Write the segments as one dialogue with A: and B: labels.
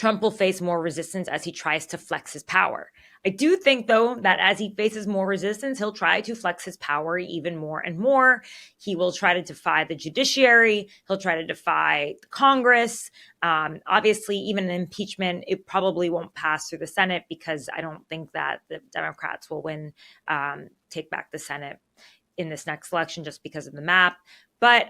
A: Trump will face more resistance as he tries to flex his power. I do think, though, that as he faces more resistance, he'll try to flex his power even more and more. He will try to defy the judiciary. He'll try to defy the Congress. Obviously, even an impeachment, it probably won't pass through the Senate because I don't think that the Democrats will win, take back the Senate in this next election just because of the map. But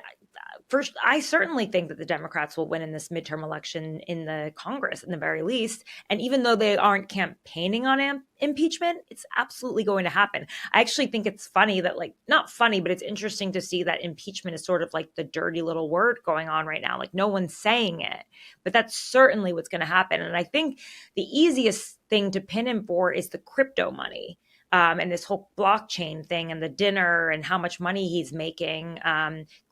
A: first, I certainly think that the Democrats will win in this midterm election in the Congress, in the very least. And even though they aren't campaigning on impeachment, it's absolutely going to happen. I actually think it's funny that, like, not funny, but it's interesting to see that impeachment is sort of like the dirty little word going on right now. Like, no one's saying it, but that's certainly what's going to happen. And I think the easiest thing to pin him for is the crypto money. And this whole blockchain thing and the dinner and how much money he's making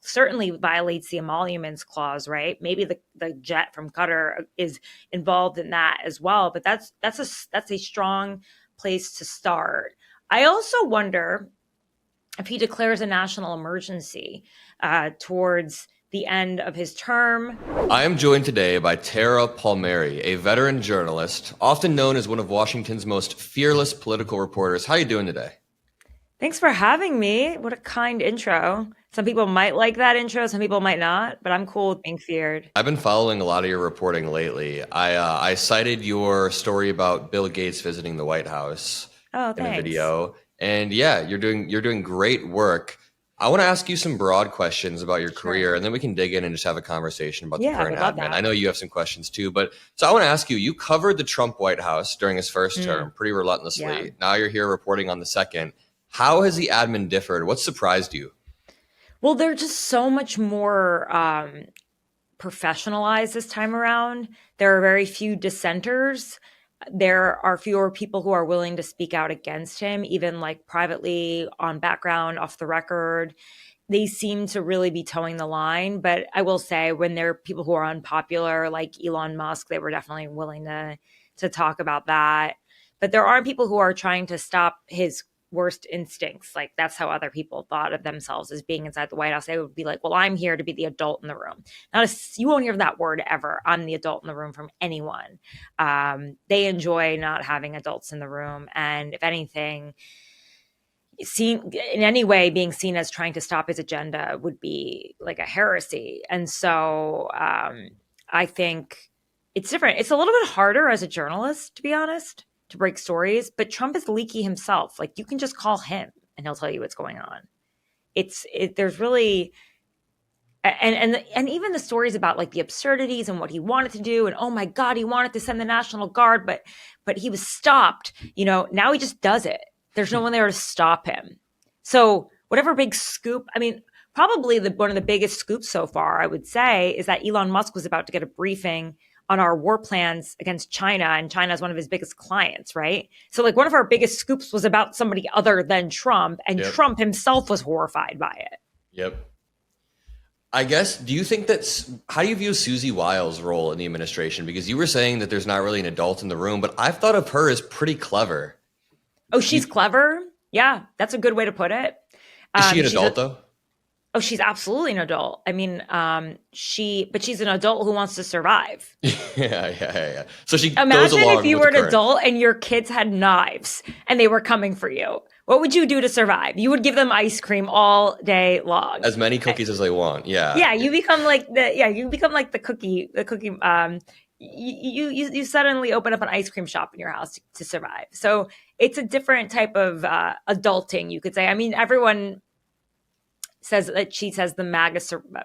A: certainly violates the emoluments clause, right? Maybe the jet from Qatar is involved in that as well, but that's a strong place to start. I also wonder if he declares a national emergency towards the end of his term.
B: I am joined today by Tara Palmeri, a veteran journalist, often known as one of Washington's most fearless political reporters. How are you doing today?
A: Thanks for having me. What a kind intro. Some people might like that intro, some people might not, but I'm cool with being feared.
B: I've been following a lot of your reporting lately. I cited your story about Bill Gates visiting the White House in a video. And yeah, you're doing great work. I want to ask you some broad questions about your career, and then we can dig in and just have a conversation about the current admin. I know you have some questions too, but so I want to ask you, you covered the Trump White House during his first term pretty relentlessly. Yeah. Now you're here reporting on the second. How has the admin differed? What surprised you?
A: Well, they're just so much more professionalized this time around. There are very few dissenters. There are fewer people who are willing to speak out against him, even like privately, on background, off the record. They seem to really be towing the line. But I will say, when there are people who are unpopular, like Elon Musk, they were definitely willing to talk about that. But there are people who are trying to stop his worst instincts. Like, that's how other people thought of themselves, as being inside the White House. They would be like, well, I'm here to be the adult in the room. You won't hear that word ever. I'm the adult in the room from anyone. They enjoy not having adults in the room. And if anything, seen in any way, being seen as trying to stop his agenda would be like a heresy. And so I think it's different. It's a little bit harder as a journalist, to be honest, to break stories, but Trump is leaky himself. Like, you can just call him and he'll tell you what's going on. There's really, and even the stories about like the absurdities and what he wanted to do, and oh my God, he wanted to send the National Guard, but he was stopped. Now he just does it. There's no one there to stop him. So whatever big scoop, I mean, probably one of the biggest scoops so far, I would say, is that Elon Musk was about to get a briefing on our war plans against China, and China is one of his biggest clients, right? So like, one of our biggest scoops was about somebody other than Trump, and Trump himself was horrified by it.
B: Yep. I guess, how do you view Susie Wild's role in the administration? Because you were saying that there's not really an adult in the room, but I've thought of her as pretty clever.
A: Oh, she's clever? Yeah, that's a good way to put it.
B: Is she an adult though?
A: Oh, she's absolutely an adult. I mean, she's an adult who wants to survive.
B: Yeah. So she
A: imagine
B: goes along
A: if you
B: with
A: were
B: the
A: an
B: current.
A: adult and your kids had knives and they were coming for you. What would you do to survive? You would give them ice cream all day long.
B: As many cookies as they want. Yeah.
A: Yeah, you become like the cookie. You suddenly open up an ice cream shop in your house to survive. So it's a different type of adulting, you could say. I mean, everyone says that she says the MAGA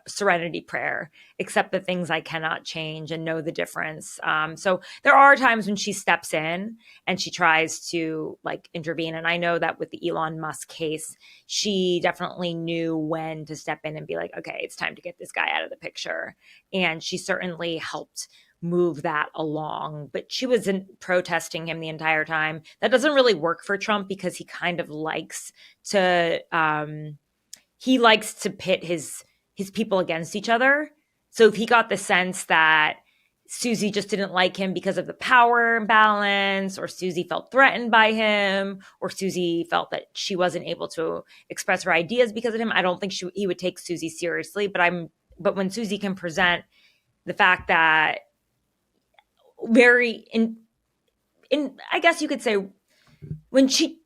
A: serenity prayer, accept the things I cannot change and know the difference. So there are times when she steps in and she tries to like intervene. And I know that with the Elon Musk case, she definitely knew when to step in and be like, okay, it's time to get this guy out of the picture. And she certainly helped move that along, but she wasn't protesting him the entire time. That doesn't really work for Trump because he kind of likes to pit his people against each other. So if he got the sense that Susie just didn't like him because of the power imbalance, or Susie felt threatened by him, or Susie felt that she wasn't able to express her ideas because of him, I don't think he would take Susie seriously. But when Susie can present the fact that very in I guess you could say when she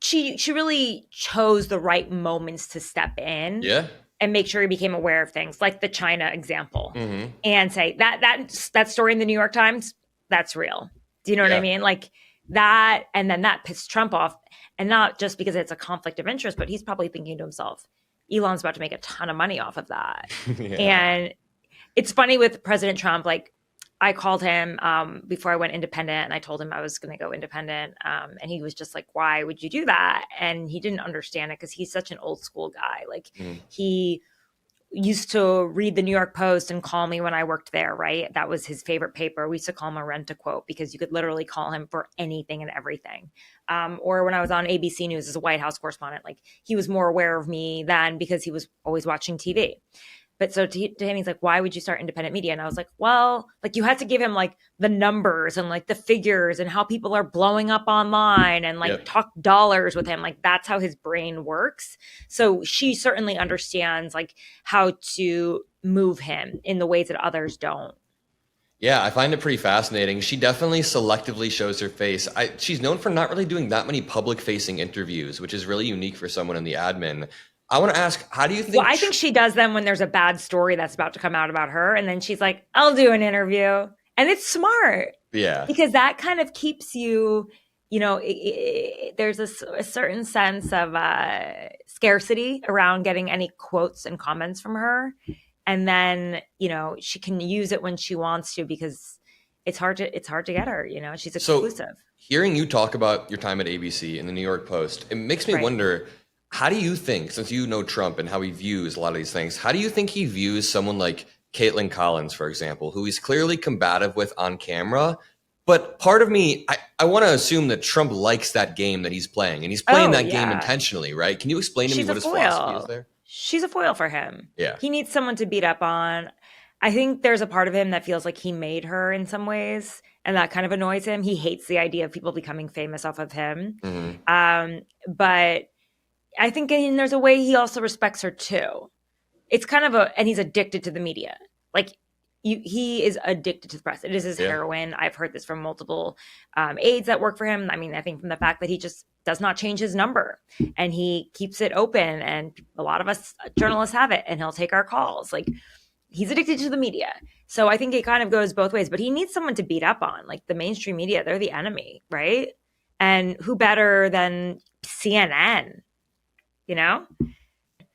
A: really chose the right moments to step in and make sure he became aware of things, like the China example, and say that story in the New York Times, that's real. Do you know what I mean? Like that, and then that pissed Trump off, and not just because it's a conflict of interest, but he's probably thinking to himself, Elon's about to make a ton of money off of that. And it's funny with President Trump, like I called him before I went independent, and I told him I was going to go independent. And he was just like, why would you do that? And he didn't understand it because he's such an old school guy. Like he used to read the New York Post and call me when I worked there, right? That was his favorite paper. We used to call him a rent-a-quote because you could literally call him for anything and everything. Or when I was on ABC News as a White House correspondent, like he was more aware of me then because he was always watching TV. But so to him, he's like, why would you start independent media? And I was like, well, like you had to give him like the numbers and like the figures and how people are blowing up online and like talk dollars with him. Like that's how his brain works. So she certainly understands like how to move him in the ways that others don't.
B: Yeah, I find it pretty fascinating. She definitely selectively shows her face. She's known for not really doing that many public-facing interviews, which is really unique for someone in the admin. I want to ask, how do you think...
A: Well, I think she does them when there's a bad story that's about to come out about her. And then she's like, I'll do an interview. And it's smart.
B: Yeah.
A: Because that kind of keeps you, you know, there's a certain sense of scarcity around getting any quotes and comments from her. And then, you know, she can use it when she wants to because it's hard to get her, you know, she's exclusive.
B: So hearing you talk about your time at ABC and the New York Post, it makes me wonder... How do you think, since you know Trump and how he views a lot of these things, how do you think he views someone like Caitlin Collins, for example, who he's clearly combative with on camera? But part of me, I want to assume that Trump likes that game that he's playing, and he's playing that game intentionally, right? Can you explain to me what his philosophy is there?
A: She's a foil for him.
B: Yeah.
A: He needs someone to beat up on. I think there's a part of him that feels like he made her in some ways, and that kind of annoys him. He hates the idea of people becoming famous off of him. But I think there's a way he also respects her too. It's kind of and he's addicted to the media. Like he is addicted to the press. It is his heroin. I've heard this from multiple aides that work for him. I mean, I think from the fact that he just does not change his number and he keeps it open. And a lot of us journalists have it and he'll take our calls. Like he's addicted to the media. So I think it kind of goes both ways, but he needs someone to beat up on. Like the mainstream media, they're the enemy, right? And who better than CNN? You know?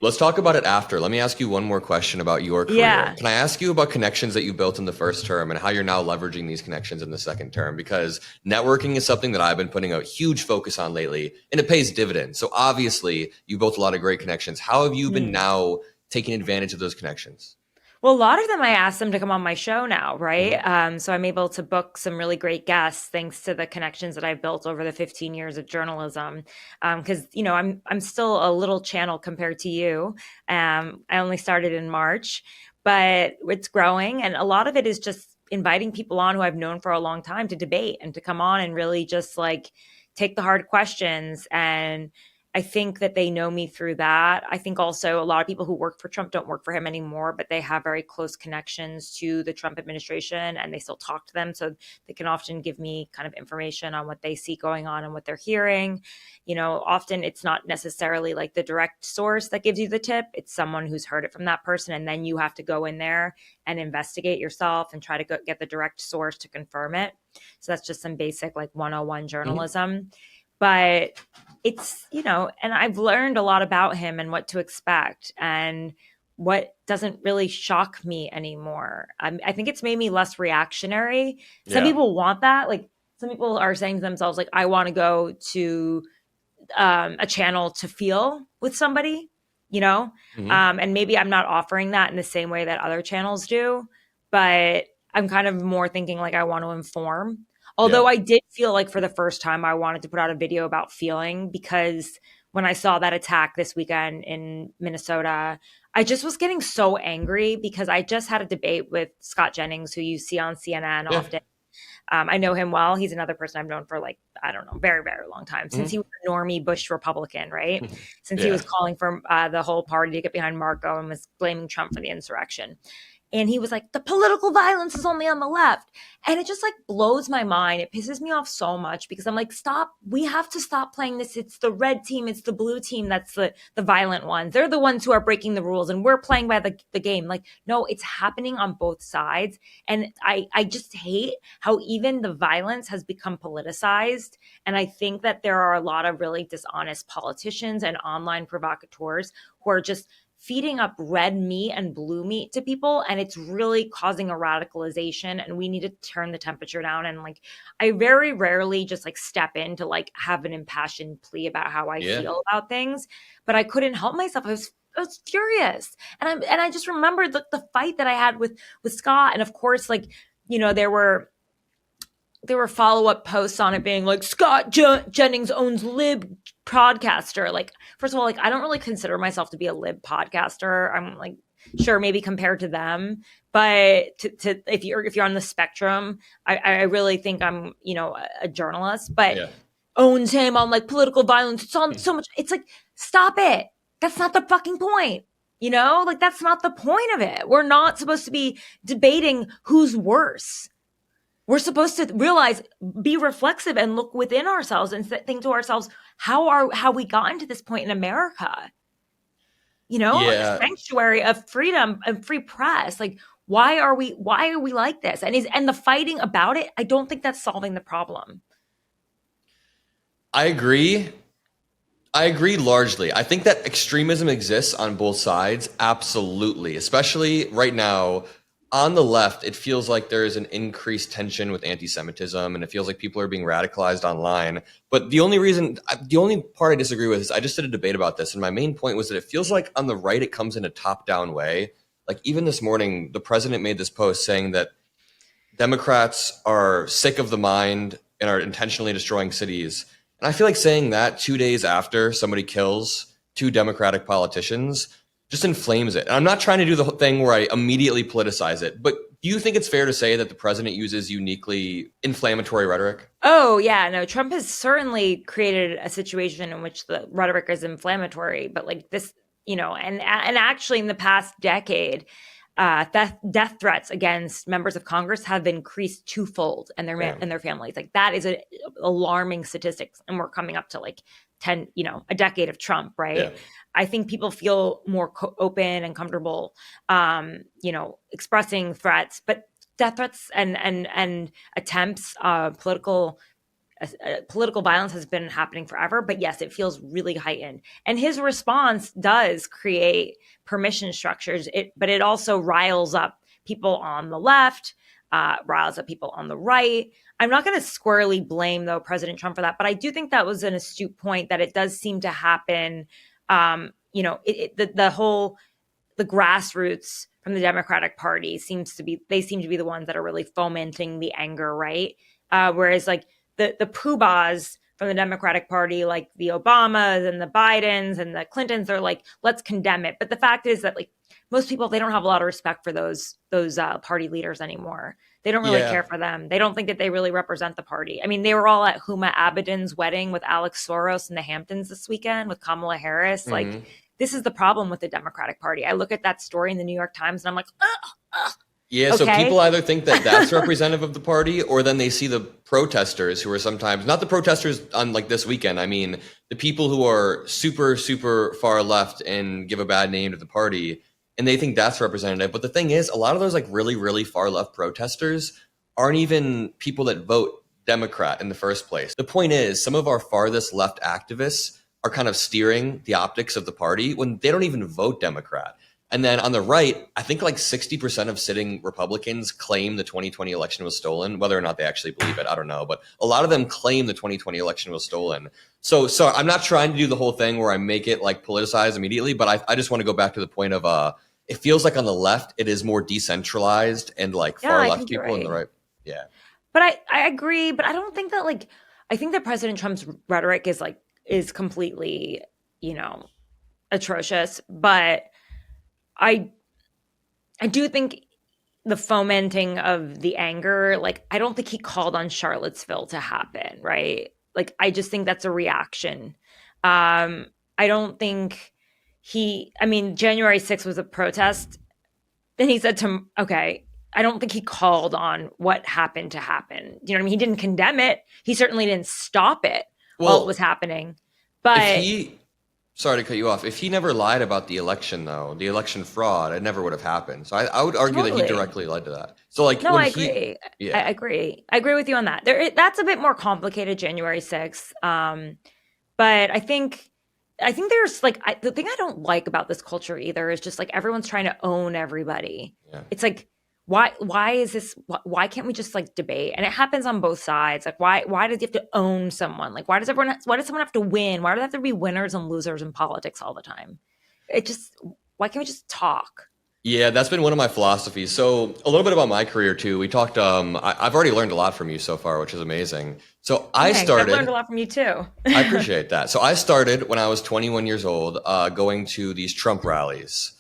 B: Let's talk about it after. Let me ask you one more question about your career. Yeah. Can I ask you about connections that you built in the first term and how you're now leveraging these connections in the second term? Because networking is something that I've been putting a huge focus on lately, and it pays dividends. So obviously, you built a lot of great connections. How have you been now taking advantage of those connections?
A: Well, a lot of them I asked them to come on my show now, right? So I'm able to book some really great guests thanks to the connections that I've built over the 15 years of journalism. Because you know, I'm still a little channel compared to you. I only started in March, but it's growing, and a lot of it is just inviting people on who I've known for a long time to debate and to come on and really just like take the hard questions. And I think that they know me through that. I think also a lot of people who work for Trump don't work for him anymore, but they have very close connections to the Trump administration and they still talk to them. So they can often give me kind of information on what they see going on and what they're hearing. You know, often it's not necessarily like the direct source that gives you the tip. It's someone who's heard it from that person. And then you have to go in there and investigate yourself and try to get the direct source to confirm it. So that's just some basic like 101 journalism. But it's, you know, and I've learned a lot about him and what to expect and what doesn't really shock me anymore. I think it's made me less reactionary. Some people want that. Like some people are saying to themselves, like, I want to go to a channel to feel with somebody, you know, and maybe I'm not offering that in the same way that other channels do, but I'm kind of more thinking like I want to inform. Although I did feel like for the first time I wanted to put out a video about feeling because when I saw that attack this weekend in Minnesota, I just was getting so angry because I just had a debate with Scott Jennings, who you see on CNN often. I know him well. He's another person I've known for like, I don't know, very, very long time. Since he was a normie Bush Republican, right? Since he was calling for the whole party to get behind Marco and was blaming Trump for the insurrection. And he was like, the political violence is only on the left. And it just like blows my mind. It pisses me off so much because I'm like, stop. We have to stop playing this. It's the red team. It's the blue team. That's the violent ones. They're the ones who are breaking the rules and we're playing by the game. Like, no, it's happening on both sides. And I just hate how even the violence has become politicized. And I think that there are a lot of really dishonest politicians and online provocateurs who are just feeding up red meat and blue meat to people, and it's really causing a radicalization, and we need to turn the temperature down. And like, I very rarely just like step in to like have an impassioned plea about how I feel about things, but I couldn't help myself. I was furious, and I just remembered the fight that I had with Scott, and of course, like, you know, there were follow-up posts on it being like, Scott Jennings owns lib podcaster. Like, first of all, like, I don't really consider myself to be a lib podcaster. I'm like, sure, maybe compared to them, but to if you're on the spectrum, I really think I'm, you know, a journalist, but owns him on like political violence. It's on so much. It's like, stop it. That's not the fucking point. You know, like, that's not the point of it. We're not supposed to be debating who's worse. We're supposed to realize, be reflexive and look within ourselves and think to ourselves, how we gotten to this point in America? You know, a sanctuary of freedom and free press. Like, why are we like this? And the fighting about it, I don't think that's solving the problem.
B: I agree largely. I think that extremism exists on both sides. Absolutely. Especially right now. On the left, it feels like there is an increased tension with anti-Semitism, and it feels like people are being radicalized online. But the only part I disagree with is I just did a debate about this, and my main point was that it feels like on the right, it comes in a top-down way. Like, even this morning, the president made this post saying that Democrats are sick of the mind and are intentionally destroying cities. And I feel like saying that 2 days after somebody kills 2 Democratic politicians just inflames it. And I'm not trying to do the thing where I immediately politicize it, but do you think it's fair to say that the president uses uniquely inflammatory rhetoric?
A: Oh, yeah. No, Trump has certainly created a situation in which the rhetoric is inflammatory, but like this, you know, and actually in the past decade, death threats against members of Congress have increased twofold, and their families. Like, that is an alarming statistics, and we're coming up to like 10, you know, a decade of Trump, right? Yeah. I think people feel more open and comfortable, you know, expressing threats, but death threats and attempts, political violence has been happening forever. But yes, it feels really heightened. And his response does create permission structures, but it also riles up people on the left, riles up people on the right. I'm not going to squarely blame, though, President Trump for that, but I do think that was an astute point that it does seem to happen. You know, the grassroots from the Democratic Party seem to be the ones that are really fomenting the anger, right? Whereas like the poobahs from the Democratic Party, like the Obamas and the Bidens and the Clintons, are like, let's condemn it. But the fact is that like most people, they don't have a lot of respect for those party leaders anymore. They don't really care for them. They don't think that they really represent the party. I mean, they were all at Huma Abedin's wedding with Alex Soros in the Hamptons this weekend with Kamala Harris. Mm-hmm. Like, this is the problem with the Democratic Party. I look at that story in the New York Times and I'm like, ugh. Yeah, okay.
B: So people either think that that's representative of the party, or then they see the protesters who are sometimes, not the protesters on like this weekend, I mean, the people who are super, super far left and give a bad name to the party, and they think that's representative. But the thing is, a lot of those like really, really far left protesters aren't even people that vote Democrat in the first place. The point is, some of our farthest left activists are kind of steering the optics of the party when they don't even vote Democrat. And then on the right, I think like 60% of sitting Republicans claim the 2020 election was stolen. Whether or not they actually believe it, I don't know. But a lot of them claim the 2020 election was stolen. So I'm not trying to do the whole thing where I make it like politicized immediately, but I just want to go back to the point of it feels like on the left, it is more decentralized and like far left people on the right. Yeah.
A: But I agree, but I don't think that like, I think that President Trump's rhetoric is completely, you know, atrocious, but I do think the fomenting of the anger, like, I don't think he called on Charlottesville to happen, right? Like, I just think that's a reaction. I don't think January 6th was a protest. then he said to him, okay, I don't think he called on what happened to happen. You know what I mean? He didn't condemn it. He certainly didn't stop it while it was
B: Well,
A: happening.
B: if
A: But
B: he, sorry to cut you off, if he never lied about the election, though, the election fraud, it never would have happened. So I would argue that he
A: totally.
B: directly led to that. So like
A: No,
B: when
A: I
B: he,
A: agree. I
B: yeah.
A: agree. I agree with you on that. That's a bit more complicated, January 6th. But I think there's like the thing I don't like about this culture either is just like everyone's trying to own everybody.
B: Yeah.
A: It's like why is this why can't we just like debate? And it happens on both sides. Like why does you have to own someone? Like why does someone have to win? Why do there have to be winners and losers in politics all the time? It just why can't we just talk?
B: Yeah, that's been one of my philosophies. So a little bit about my career too. We talked. I've already learned a lot from you so far, which is amazing. So I
A: Thanks. I've learned a
B: started.
A: lot from you too.
B: I appreciate that. So I started when I was 21 years old, going to these Trump rallies,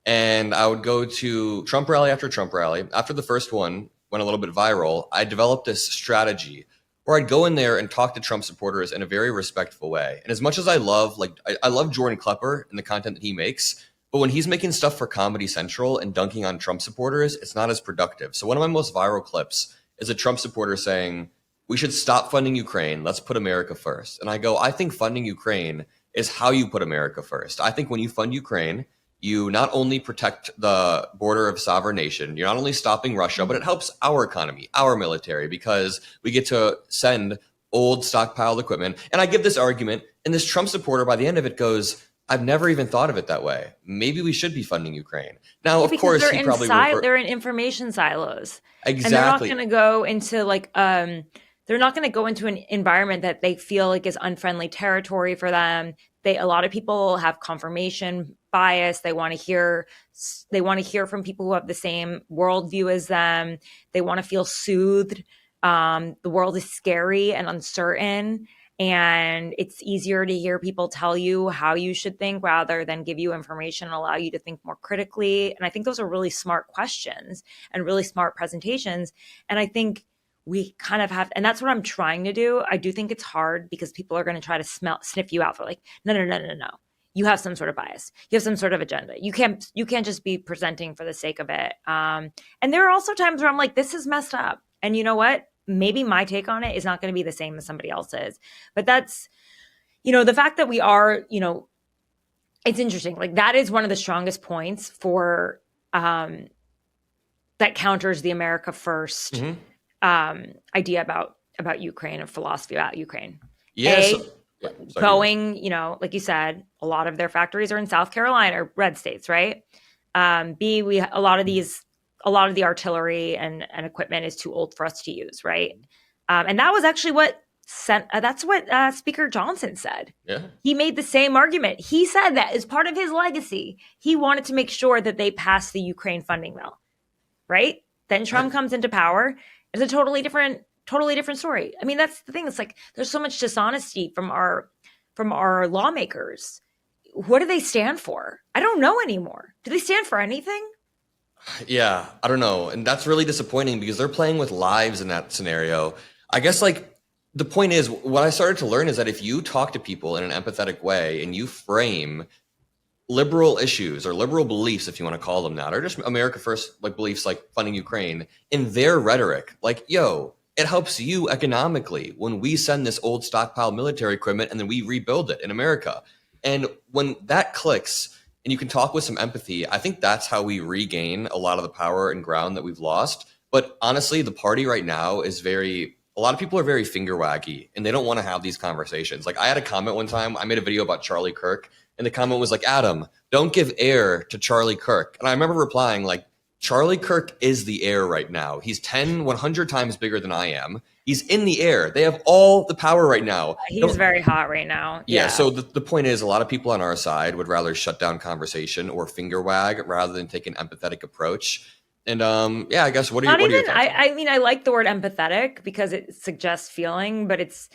B: and I would go to Trump rally after Trump rally. After the first one went a little bit viral, I developed this strategy where I'd go in there and talk to Trump supporters in a very respectful way. And as much as I love, like, I love Jordan Klepper and the content that he makes. But when he's making stuff for Comedy Central and dunking on Trump supporters, it's not as productive. So one of my most viral clips is a Trump supporter saying, "We should stop funding Ukraine. Let's put America first." And I go, I think funding Ukraine is how you put America first. I think when you fund Ukraine, you not only protect the border of sovereign nation, you're not only stopping Russia, but it helps our economy, our military, because we get to send old stockpiled equipment. And I give this argument, and this Trump supporter by the end of it goes, "I've never even thought of it that way. Maybe we should be funding Ukraine." Now,
A: Yeah,
B: of
A: because
B: course, he probably revert.
A: they're in information silos. And they're not
B: Exactly.
A: going to go into like they're not going to go into an environment that they feel like is unfriendly territory for them. A lot of people have confirmation bias. They want to hear from people who have the same worldview as them. They want to feel soothed. The world is scary and uncertain, and it's easier to hear people tell you how you should think rather than give you information and allow you to think more critically. And I think those are really smart questions and really smart presentations. And I think we kind of have, and that's what I'm trying to do. I do think it's hard because people are going to try to sniff you out for like, no, no, no, no, no. You have some sort of bias. You have some sort of agenda. You can't just be presenting for the sake of it. And there are also times where I'm like, this is messed up. And you know what? Maybe my take on it is not going to be the same as somebody else's. But that's, the fact that we are, it's interesting. Like that is one of the strongest points for that counters the America first
B: Mhm.
A: idea about Ukraine and philosophy about Ukraine.
B: Yeah. So, yeah, sorry, you go.
A: Going, like you said, a lot of their factories are in South Carolina or red states, right? B, a lot of the artillery and equipment is too old for us to use, right? And that was actually that's what Speaker Johnson said.
B: Yeah.
A: He made the same argument. He said that as part of his legacy, he wanted to make sure that they passed the Ukraine funding bill, right? Then Trump comes into power. It's a totally different story. I mean, that's the thing. It's like there's so much dishonesty from our lawmakers. What do they stand for? I don't know anymore. Do they stand for anything?
B: Yeah, I don't know. And that's really disappointing because they're playing with lives in that scenario. I guess like the point is what I started to learn is that if you talk to people in an empathetic way and you frame liberal issues or liberal beliefs, if you want to call them that, or just America first, like beliefs like funding Ukraine in their rhetoric, like, yo, it helps you economically when we send this old stockpile military equipment and then we rebuild it in America. And when that clicks and you can talk with some empathy, I think that's how we regain a lot of the power and ground that we've lost. But honestly, the party right now is a lot of people are very finger waggy and they don't want to have these conversations. Like I had a comment one time, I made a video about Charlie Kirk, and the comment was like, "Adam, don't give air to Charlie Kirk." And I remember replying like, Charlie Kirk is the air right now. He's 100 times bigger than I am. He's in the air. They have all the power right now.
A: He's very hot right now.
B: Yeah. So the point is, a lot of people on our side would rather shut down conversation or finger wag rather than take an empathetic approach. And yeah, I guess what are your thoughts?
A: I mean, I like the word empathetic because it suggests feeling, but it's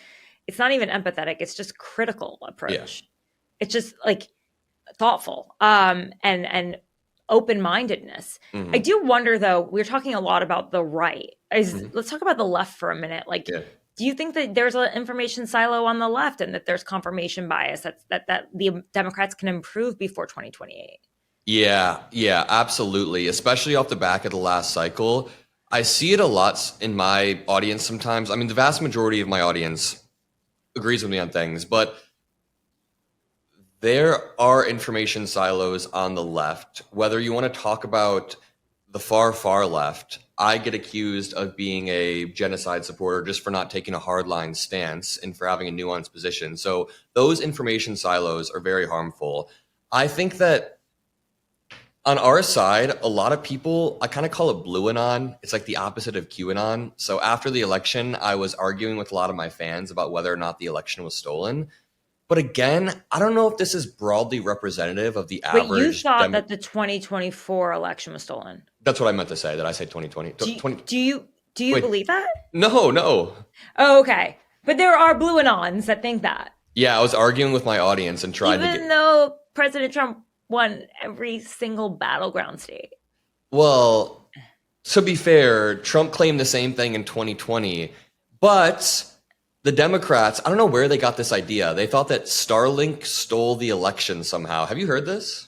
A: not even empathetic. It's just critical approach.
B: Yeah.
A: It's just like thoughtful and open-mindedness.
B: Mm-hmm.
A: I do wonder though, we're talking a lot about the right. Let's talk about the left for a minute. Like, do you think that there's an information silo on the left and that there's confirmation bias that the Democrats can improve before 2028?
B: Yeah, absolutely. Especially off the back of the last cycle. I see it a lot in my audience sometimes. I mean, the vast majority of my audience agrees with me on things, but there are information silos on the left. Whether you want to talk about the far, far left, I get accused of being a genocide supporter just for not taking a hardline stance and for having a nuanced position. So those information silos are very harmful. I think that on our side, a lot of people, I kind of call it blue anon. It's like the opposite of QAnon. So after the election, I was arguing with a lot of my fans about whether or not the election was stolen. But again, I don't know if this is broadly representative of the
A: But you
B: average
A: thought that the 2024 election was stolen.
B: That's what I meant to say. Did I say 2020?
A: Do you
B: Wait,
A: believe that?
B: No.
A: Oh, okay. But there are blue anons that think that.
B: Yeah, I was arguing with my audience and trying
A: Even though President Trump won every single battleground state.
B: Well, to be fair, Trump claimed the same thing in 2020, but the Democrats, I don't know where they got this idea. They thought that Starlink stole the election somehow. Have you heard this?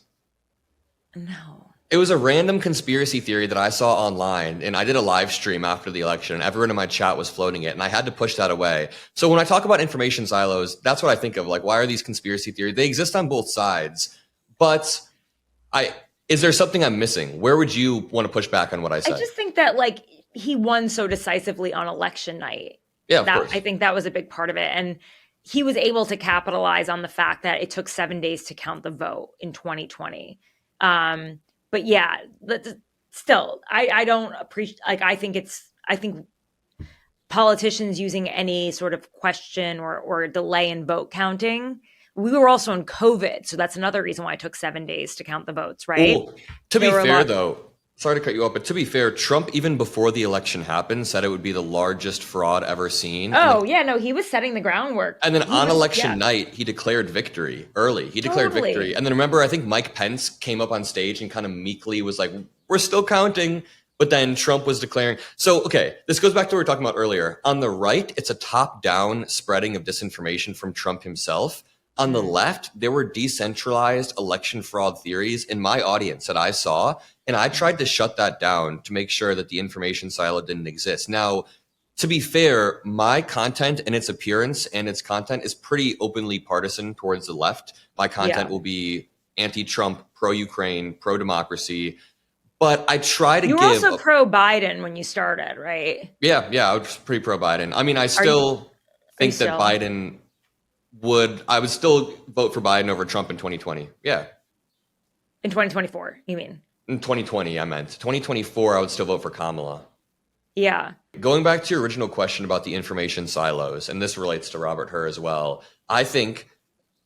A: No.
B: It was a random conspiracy theory that I saw online, and I did a live stream after the election, and everyone in my chat was floating it, and I had to push that away. So when I talk about information silos, that's what I think of. Like, why are these conspiracy theories? They exist on both sides, but is there something I'm missing? Where would you want to push back on what I said?
A: I just think that like he won so decisively on election night.
B: Yeah, of course.
A: I think that was a big part of it, and he was able to capitalize on the fact that it took 7 days to count the vote in 2020. But yeah, still, I don't appreciate, like, I think politicians using any sort of question or delay in vote counting. We were also in COVID, so that's another reason why it took 7 days to count the votes, right?
B: Ooh, to be fair, though, sorry to cut you off, but to be fair, Trump, even before the election happened, said it would be the largest fraud ever seen.
A: Oh, yeah, no, he was setting the groundwork.
B: And then on election night, he declared victory early. He declared victory. And then remember, I think Mike Pence came up on stage and kind of meekly was like, we're still counting. But then Trump was declaring. So, okay, this goes back to what we were talking about earlier. On the right, it's a top-down spreading of disinformation from Trump himself. On the left, there were decentralized election fraud theories in my audience that I saw, and I tried to shut that down to make sure that the information silo didn't exist. Now, to be fair, my content and its appearance and its content is pretty openly partisan towards the left. My content will be anti-Trump, pro-Ukraine, pro-democracy. But I try to give...
A: You were also pro-Biden when you started, right?
B: Yeah, I was pretty pro-Biden. I mean, I still think that Biden... I would still vote for Biden over Trump in 2020. Yeah.
A: In 2024, you mean?
B: In 2020, I meant. 2024, I would still vote for Kamala.
A: Yeah.
B: Going back to your original question about the information silos, and this relates to Robert Hur as well, I think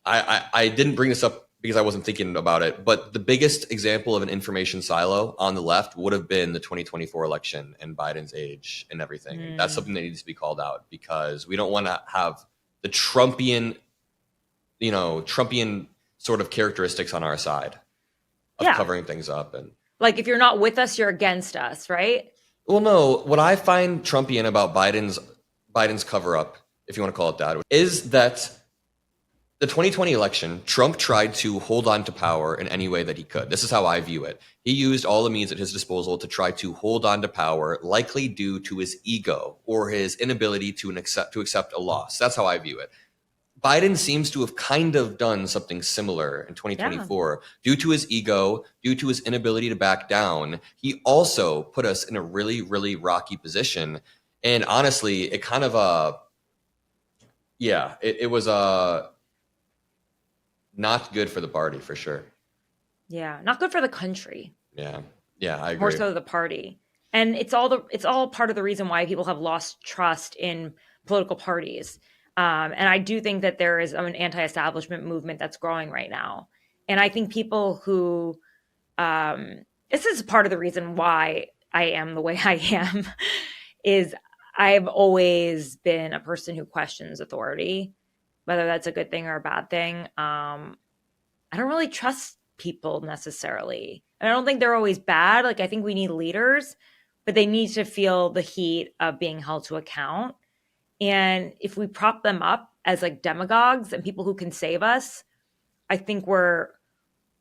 B: I didn't bring this up because I wasn't thinking about it, but the biggest example of an information silo on the left would have been the 2024 election and Biden's age and everything. That's something that needs to be called out because we don't want to have the Trumpian sort of characteristics on our side of covering things up. And
A: like, if you're not with us, you're against us, right?
B: Well, no, what I find Trumpian about Biden's cover up, if you want to call it that, is that the 2020 election, Trump tried to hold on to power in any way that he could. This is how I view it. He used all the means at his disposal to try to hold on to power, likely due to his ego or his inability to accept a loss. That's how I view it. Biden seems to have kind of done something similar in 2024 due to his ego, due to his inability to back down. He also put us in a really, really rocky position. And honestly, it kind of, it was not good for the party for sure.
A: Yeah, not good for the country.
B: Yeah, I agree.
A: More so the party. And it's all part of the reason why people have lost trust in political parties. And I do think that there is an anti-establishment movement that's growing right now. And I think people who, this is part of the reason why I am the way I am, is I've always been a person who questions authority, whether that's a good thing or a bad thing. I don't really trust people necessarily. And I don't think they're always bad. Like, I think we need leaders, but they need to feel the heat of being held to account. And if we prop them up as like demagogues and people who can save us, I think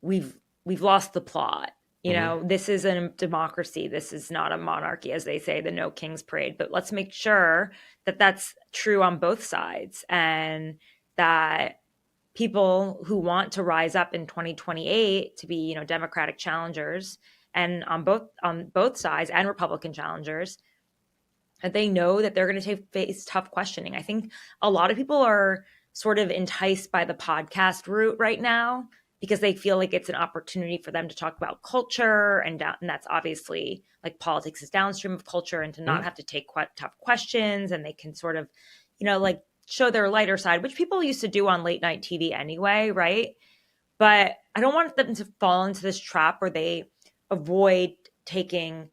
A: we've we've lost the plot. You know, this is a democracy. This is not a monarchy, as they say, the No King's Parade. But let's make sure that that's true on both sides, and that people who want to rise up in 2028 to be, you know, Democratic challengers, and on both sides, and Republican challengers, that they know that they're going to face tough questioning. I think a lot of people are sort of enticed by the podcast route right now because they feel like it's an opportunity for them to talk about culture, and that's obviously, like, politics is downstream of culture, and to not have to take tough questions, and they can sort of, you know, like, show their lighter side, which people used to do on late night TV anyway, right? But I don't want them to fall into this trap where they avoid taking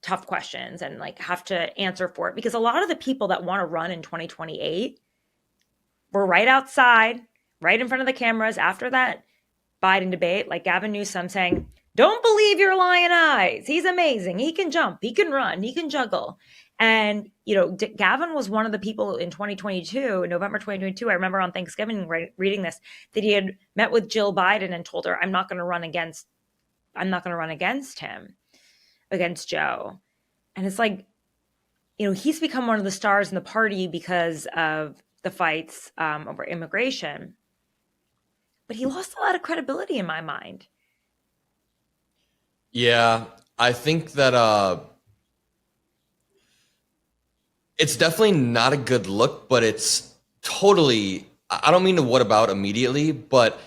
A: tough questions and, like, have to answer for it, because a lot of the people that want to run in 2028 were right outside, right in front of the cameras after that Biden debate, like Gavin Newsom saying, "Don't believe your lying eyes. He's amazing. He can jump. He can run. He can juggle." And, you know, Gavin was one of the people in 2022, in November 2022, I remember on Thanksgiving reading this, that he had met with Jill Biden and told her, I'm not going to run against him, against Joe. And it's like, you know, he's become one of the stars in the party because of the fights over immigration. But he lost a lot of credibility in my mind.
B: Yeah, I think that it's definitely not a good look, but it's totally, I don't mean to what about immediately, but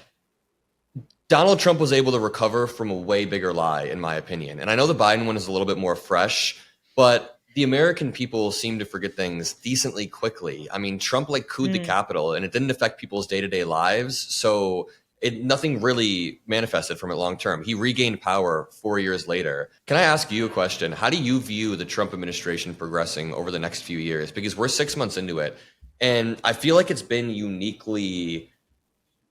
B: Donald Trump was able to recover from a way bigger lie, in my opinion. And I know the Biden one is a little bit more fresh, but the American people seem to forget things decently quickly. I mean, Trump like cooed the Capitol, and it didn't affect people's day-to-day lives. So nothing really manifested from it long term. He regained power 4 years later. Can I ask you a question? How do you view the Trump administration progressing over the next few years? Because we're 6 months into it, and I feel like it's been uniquely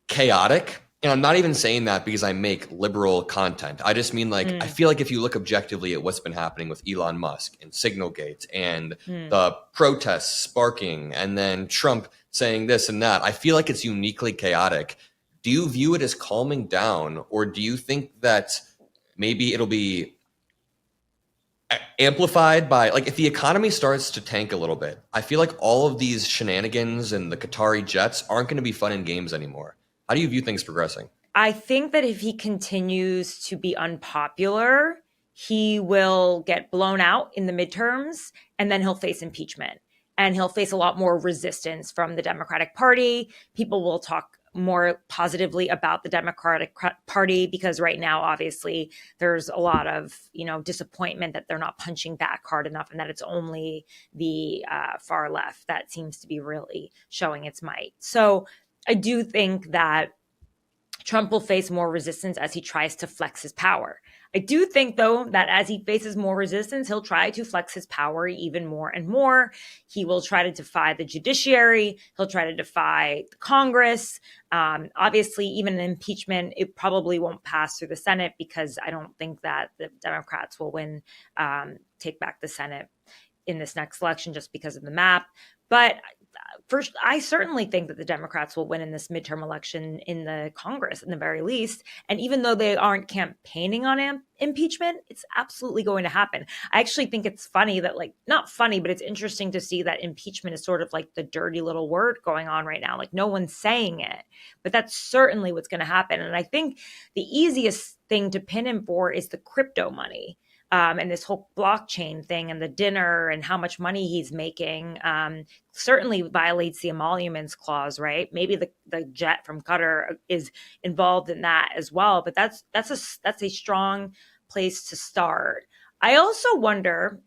B: chaotic. And I'm not even saying that because I make liberal content. I just mean, like, I feel like if you look objectively at what's been happening with Elon Musk and Signalgate and the protests sparking, and then Trump saying this and that, I feel like it's uniquely chaotic. Do you view it as calming down, or do you think that maybe it'll be amplified by, like, if the economy starts to tank a little bit, I feel like all of these shenanigans and the Qatari jets aren't going to be fun and games anymore. How do you view things progressing?
A: I think that if he continues to be unpopular, he will get blown out in the midterms, and then he'll face impeachment, and he'll face a lot more resistance from the Democratic Party. People will talk more positively about the Democratic Party because right now, obviously, there's a lot of, you know, disappointment that they're not punching back hard enough, and that it's only the far left that seems to be really showing its might. So I do think that Trump will face more resistance as he tries to flex his power. I do think, though, that as he faces more resistance, he'll try to flex his power even more and more. He will try to defy the judiciary. He'll try to defy the Congress. Obviously, even an impeachment, it probably won't pass through the Senate because I don't think that the Democrats will win, take back the Senate in this next election just because of the map. But first, I certainly think that the Democrats will win in this midterm election in the Congress, in the very least. And even though they aren't campaigning on impeachment, it's absolutely going to happen. I actually think it's funny that, like, not funny, but it's interesting to see that impeachment is sort of like the dirty little word going on right now. Like, no one's saying it, but that's certainly what's going to happen. And I think the easiest thing to pin him for is the crypto money. And this whole blockchain thing and the dinner and how much money he's making certainly violates the emoluments clause, right? Maybe the jet from Qatar is involved in that as well, but that's a strong place to start. I also wonder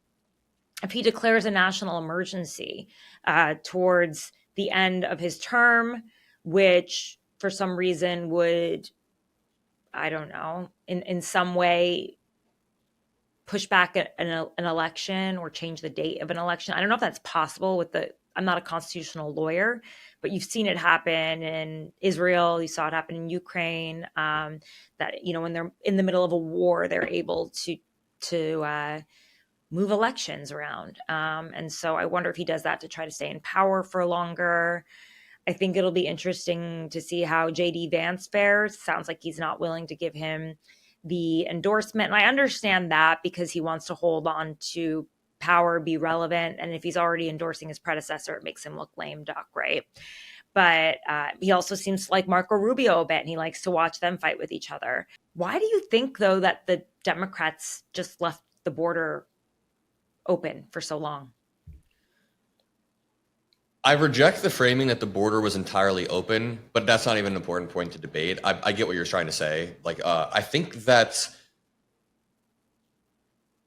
A: if he declares a national emergency towards the end of his term, which for some reason would, I don't know, in some way push back an election or change the date of an election. I don't know if that's possible I'm not a constitutional lawyer, but you've seen it happen in Israel. You saw it happen in Ukraine, that, you know, when they're in the middle of a war, they're able to move elections around. And so I wonder if he does that to try to stay in power for longer. I think it'll be interesting to see how JD Vance fares. Sounds like he's not willing to give him the endorsement. And I understand that because he wants to hold on to power, be relevant. And if he's already endorsing his predecessor, it makes him look lame duck, right? But he also seems to like Marco Rubio a bit, and he likes to watch them fight with each other. Why do you think, though, that the Democrats just left the border open for so long?
B: I reject the framing that the border was entirely open, but that's not even an important point to debate. I get what you're trying to say. I think that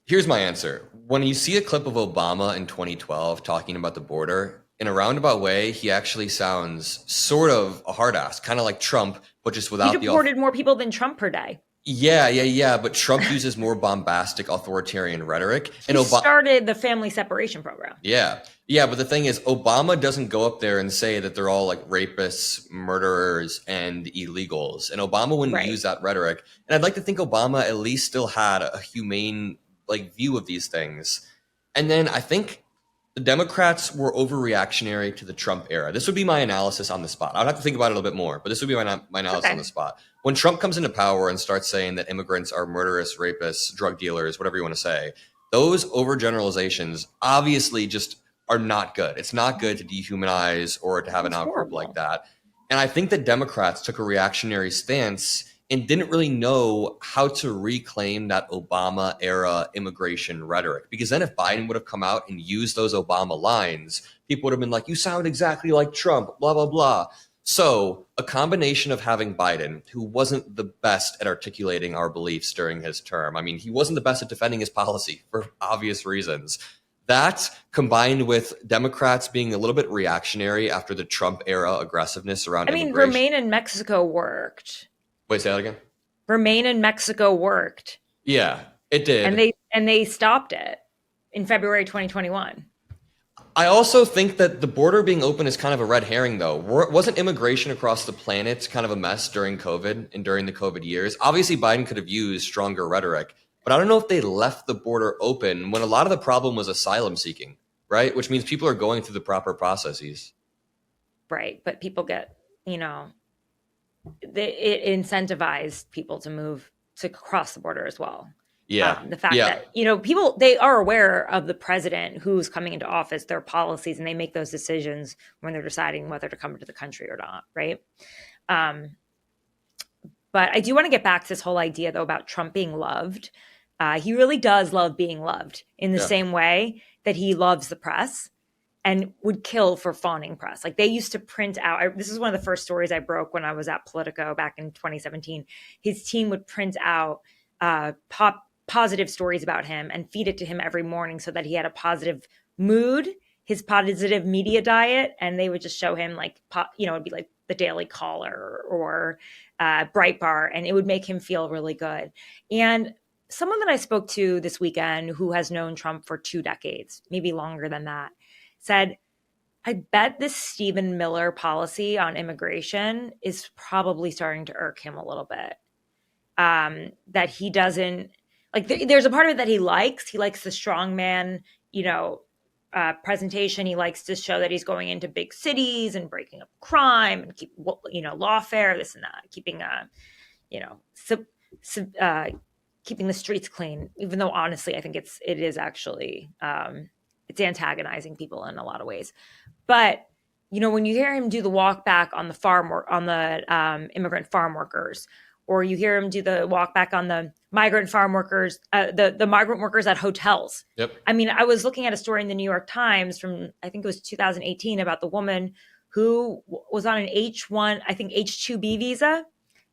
B: here's my answer. When you see a clip of Obama in 2012 talking about the border, in a roundabout way, he actually sounds sort of a hard ass, kind of like Trump, but just without
A: he deported more people than Trump per day.
B: Yeah. But Trump uses more bombastic authoritarian rhetoric.
A: He started the family separation program.
B: Yeah. But the thing is, Obama doesn't go up there and say that they're all like rapists, murderers, and illegals. And Obama wouldn't use that rhetoric. And I'd like to think Obama at least still had a humane view of these things. And then I think the Democrats were overreactionary to the Trump era. This would be my analysis on the spot. I'd have to think about it a little bit more, but this would be my analysis on the spot. When Trump comes into power and starts saying that immigrants are murderous, rapists, drug dealers, whatever you want to say, those overgeneralizations obviously just are not good. It's not good to dehumanize or to have an outgroup like that. And I think that Democrats took a reactionary stance and didn't really know how to reclaim that Obama era immigration rhetoric. Because then if Biden would have come out and used those Obama lines, people would have been like, you sound exactly like Trump, blah, blah, blah. So a combination of having Biden, who wasn't the best at articulating our beliefs during his term. I mean, he wasn't the best at defending his policy for obvious reasons. That combined with Democrats being a little bit reactionary after the Trump era aggressiveness around immigration.
A: Remain in Mexico worked.
B: Wait, say that again?
A: Remain in Mexico worked.
B: Yeah, it did.
A: And they stopped it in February 2021.
B: I also think that the border being open is kind of a red herring, though. Wasn't immigration across the planet kind of a mess during COVID and during the COVID years? Obviously, Biden could have used stronger rhetoric, but I don't know if they left the border open when a lot of the problem was asylum seeking, right? Which means people are going through the proper processes.
A: Right, but people get, it incentivized people to move to cross the border as well.
B: Yeah.
A: The fact that, people, they are aware of the president who's coming into office, their policies, and they make those decisions when they're deciding whether to come into the country or not. Right. But I do want to get back to this whole idea, though, about Trump being loved. He really does love being loved in the same way that he loves the press and would kill for fawning press. Like they used to print out. This is one of the first stories I broke when I was at Politico back in 2017. His team would print out positive stories about him and feed it to him every morning so that he had a positive mood, his positive media diet. And they would just show him it'd be like the Daily Caller or Breitbart, and it would make him feel really good. And someone that I spoke to this weekend who has known Trump for 2 decades, maybe longer than that, said, I bet this Stephen Miller policy on immigration is probably starting to irk him a little bit. That he doesn't, there's a part of it that he likes. He likes the strongman, presentation. He likes to show that he's going into big cities and breaking up crime and keep, lawfare, this and that, keeping, keeping the streets clean. Even though honestly, I think it is actually, it's antagonizing people in a lot of ways. But when you hear him do the walk back on the farm on the immigrant farm workers, or you hear him do the walk back on the migrant farm workers, the migrant workers at hotels.
B: Yep.
A: I mean, I was looking at a story in the New York Times from, I think it was 2018, about the woman who was on an H-2B visa,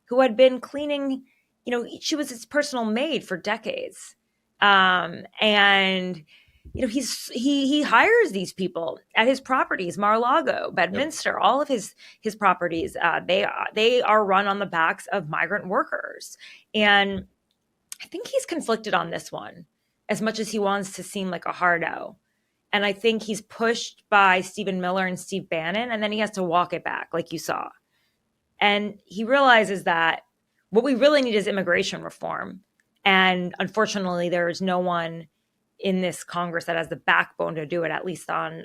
A: who had been cleaning, she was his personal maid for decades. And he hires these people at his properties, Mar-a-Lago, Bedminster, all of his properties. They are run on the backs of migrant workers. And I think he's conflicted on this one as much as he wants to seem like a hardo. And I think he's pushed by Stephen Miller and Steve Bannon, and then he has to walk it back, like you saw. And he realizes that what we really need is immigration reform. And unfortunately, there is no one in this Congress that has the backbone to do it, at least on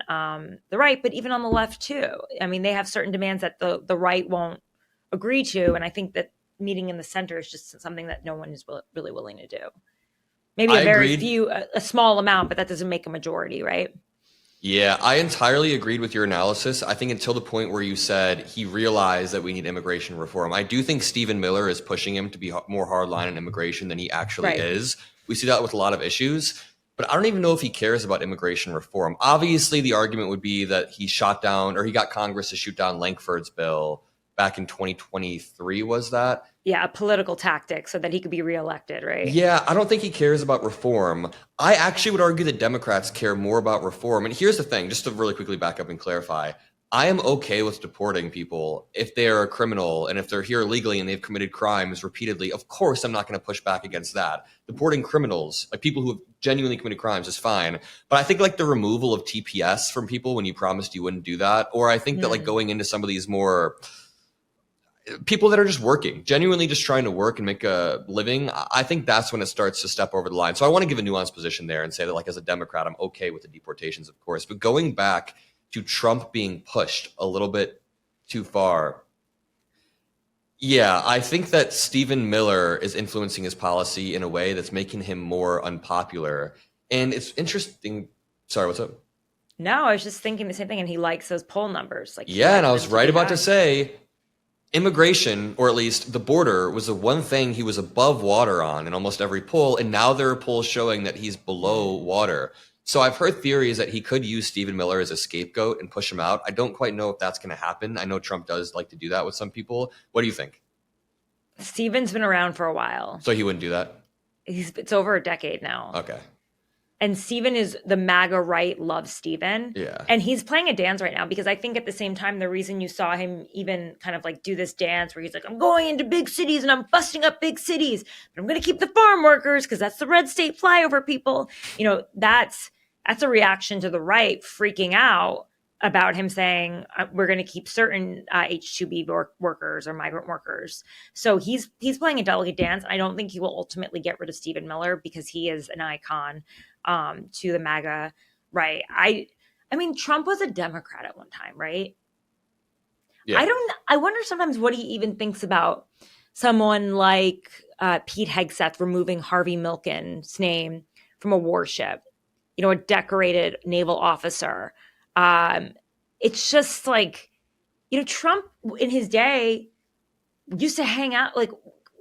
A: the right, but even on the left too. I mean, they have certain demands that the right won't agree to. And I think that meeting in the center is just something that no one is really willing to do. Maybe a small amount, but that doesn't make a majority, right?
B: Yeah, I entirely agreed with your analysis. I think until the point where you said he realized that we need immigration reform. I do think Stephen Miller is pushing him to be more hardline on immigration than he actually is. We see that with a lot of issues, but I don't even know if he cares about immigration reform. Obviously, the argument would be that he shot down, or he got Congress to shoot down Lankford's bill back in 2023, was that?
A: Yeah, a political tactic so that he could be reelected, right?
B: Yeah, I don't think he cares about reform. I actually would argue that Democrats care more about reform. And here's the thing, just to really quickly back up and clarify. I am okay with deporting people if they are a criminal and if they're here illegally and they've committed crimes repeatedly. Of course, I'm not going to push back against that. Deporting criminals, like people who have genuinely committed crimes, is fine. But I think like the removal of TPS from people when you promised you wouldn't do that, or I think that like going into some of these more people that are just working, genuinely just trying to work and make a living, I think that's when it starts to step over the line. So I want to give a nuanced position there and say that, like, as a Democrat, I'm okay with the deportations, of course. But going back to Trump being pushed a little bit too far, yeah, I think that Stephen Miller is influencing his policy in a way that's making him more unpopular. And it's interesting. Sorry, what's up?
A: No, I was just thinking the same thing. And he likes those poll numbers. Like,
B: yeah, and I was right about to say, immigration, or at least the border, was the one thing he was above water on in almost every poll, and now there are polls showing that he's below water. So I've heard theories that he could use Stephen Miller as a scapegoat and push him out. I don't quite know if that's going to happen. I know Trump does like to do that with some people. What do you think?
A: Stephen's been around for a while.
B: So he wouldn't do that?
A: It's over a decade now.
B: Okay.
A: And Stephen is the MAGA right loves Stephen.
B: Yeah.
A: And he's playing a dance right now because I think at the same time, the reason you saw him even kind of like do this dance where he's like, I'm going into big cities and I'm busting up big cities, but I'm going to keep the farm workers because that's the red state flyover people. You know, that's a reaction to the right freaking out about him saying we're going to keep certain H-2B workers or migrant workers. So he's playing a delicate dance. I don't think he will ultimately get rid of Stephen Miller because he is an icon to the MAGA right. I mean, Trump was a Democrat at one time, right?
B: Yeah.
A: I wonder sometimes what he even thinks about someone like Pete Hegseth removing Harvey Milken's name from a warship, you know, a decorated naval officer. It's just like, you know, Trump in his day used to hang out, like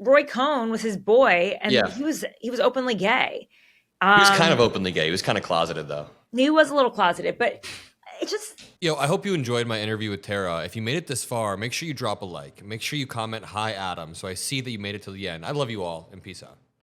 A: Roy Cohn was his boy, and he was openly gay.
B: He was kind of openly gay. He was kind of closeted, though.
A: He was a little closeted, but it just...
C: Yo, I hope you enjoyed my interview with Tara. If you made it this far, make sure you drop a like. Make sure you comment, "Hi, Adam," so I see that you made it till the end. I love you all, and peace out.